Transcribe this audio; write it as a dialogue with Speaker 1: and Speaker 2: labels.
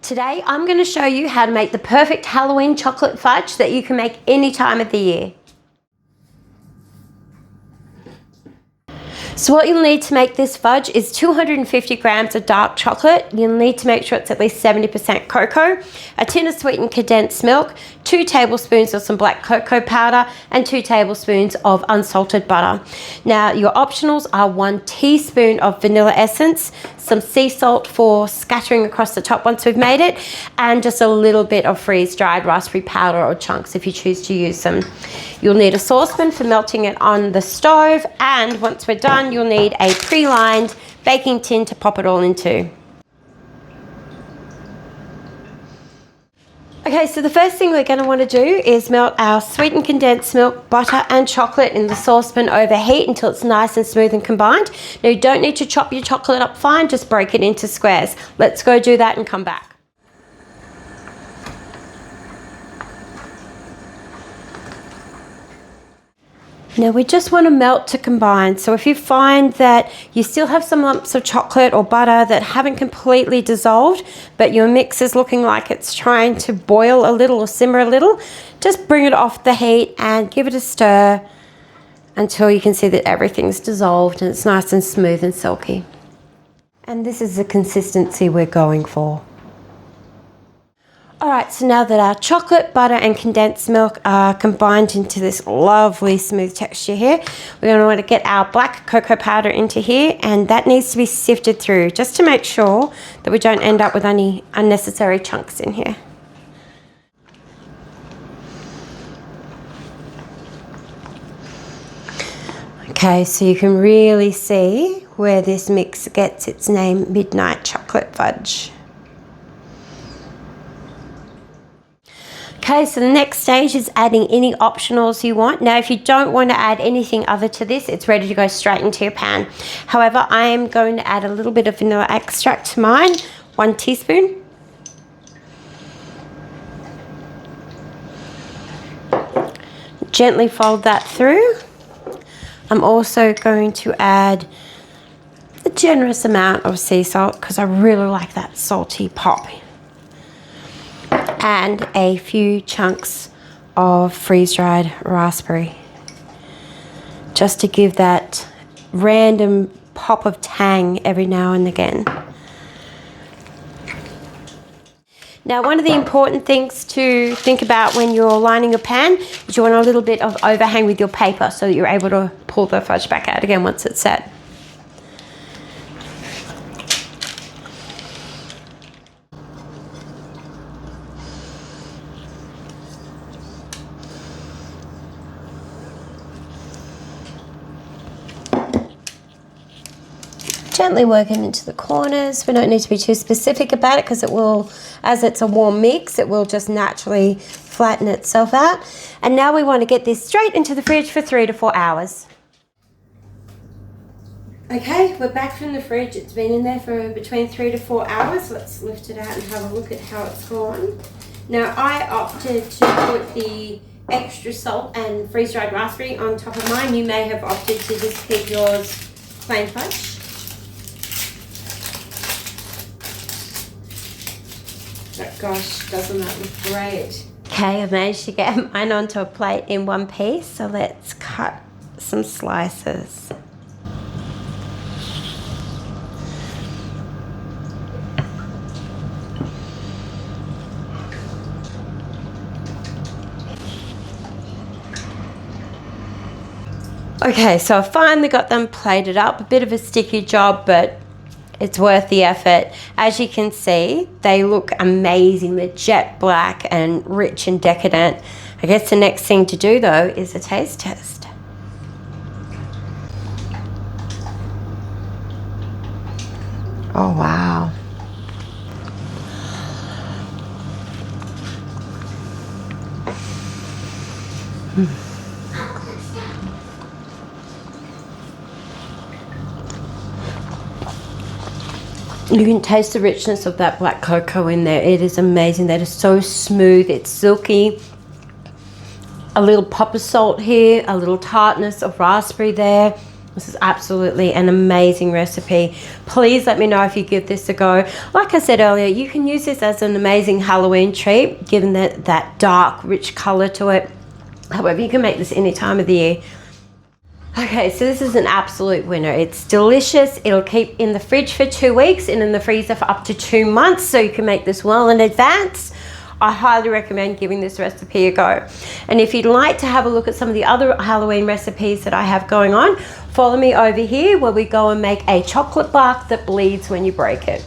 Speaker 1: Today I'm going to show you how to make the perfect Halloween chocolate fudge that you can make any time of the year. So what you'll need to make this fudge is 250 grams of dark chocolate. You'll need to make sure it's at least 70% cocoa, a tin of sweetened condensed milk, 2 tablespoons of some black cocoa powder, and 2 tablespoons of unsalted butter. Now your optionals are 1 teaspoon of vanilla essence, some sea salt for scattering across the top once we've made it, and just a little bit of freeze-dried raspberry powder or chunks if you choose to use them. You'll need a saucepan for melting it on the stove, and once we're done, you'll need a pre-lined baking tin to pop it all into. Okay, so the first thing we're going to want to do is melt our sweetened condensed milk, butter and chocolate in the saucepan over heat until it's nice and smooth and combined. Now you don't need to chop your chocolate up fine, just break it into squares. Let's go do that and come back. Now we just want to melt to combine, so if you find that you still have some lumps of chocolate or butter that haven't completely dissolved, but your mix is looking like it's trying to boil a little or simmer a little, just bring it off the heat and give it a stir until you can see that everything's dissolved and it's nice and smooth and silky. And this is the consistency we're going for. Alright, so now that our chocolate, butter and condensed milk are combined into this lovely smooth texture here, we're going to want to get our black cocoa powder into here, and that needs to be sifted through just to make sure that we don't end up with any unnecessary chunks in here. Okay, so you can really see where this mix gets its name, Midnight Chocolate Fudge. Okay, so the next stage is adding any optionals you want. Now, if you don't want to add anything other to this, it's ready to go straight into your pan. However, I am going to add a little bit of vanilla extract to mine, 1 teaspoon. Gently fold that through. I'm also going to add a generous amount of sea salt because I really like that salty pop. And a few chunks of freeze-dried raspberry, just to give that random pop of tang every now and again. Now, one of the important things to think about when you're lining your pan is you want a little bit of overhang with your paper so that you're able to pull the fudge back out again once it's set. Gently work it into the corners. We don't need to be too specific about it because it will, as it's a warm mix, it will just naturally flatten itself out. And now we want to get this straight into the fridge for 3 to 4 hours. Okay, we're back from the fridge. It's been in there for between 3 to 4 hours. Let's lift it out and have a look at how it's gone. Now, I opted to put the extra salt and freeze-dried raspberry on top of mine. You may have opted to just keep yours plain fudge. But gosh, doesn't that look great? Okay, I've managed to get mine onto a plate in one piece, so let's cut some slices. Okay, so I finally got them plated up. A bit of a sticky job, but it's worth the effort. As you can see, they look amazing. They're jet black and rich and decadent. I guess the next thing to do though is a taste test. Oh wow. You can taste the richness of that black cocoa in there. It is amazing. That is so smooth. It's silky. A little pop of salt here, a little tartness of raspberry there. This is absolutely an amazing recipe. Please let me know if you give this a go. Like I said earlier, you can use this as an amazing Halloween treat, given that dark, rich color to it. However, you can make this any time of the year. Okay, so this is an absolute winner. It's delicious. It'll keep in the fridge for 2 weeks and in the freezer for up to 2 months, so you can make this well in advance. I highly recommend giving this recipe a go. And if you'd like to have a look at some of the other Halloween recipes that I have going on, follow me over here where we go and make a chocolate bark that bleeds when you break it.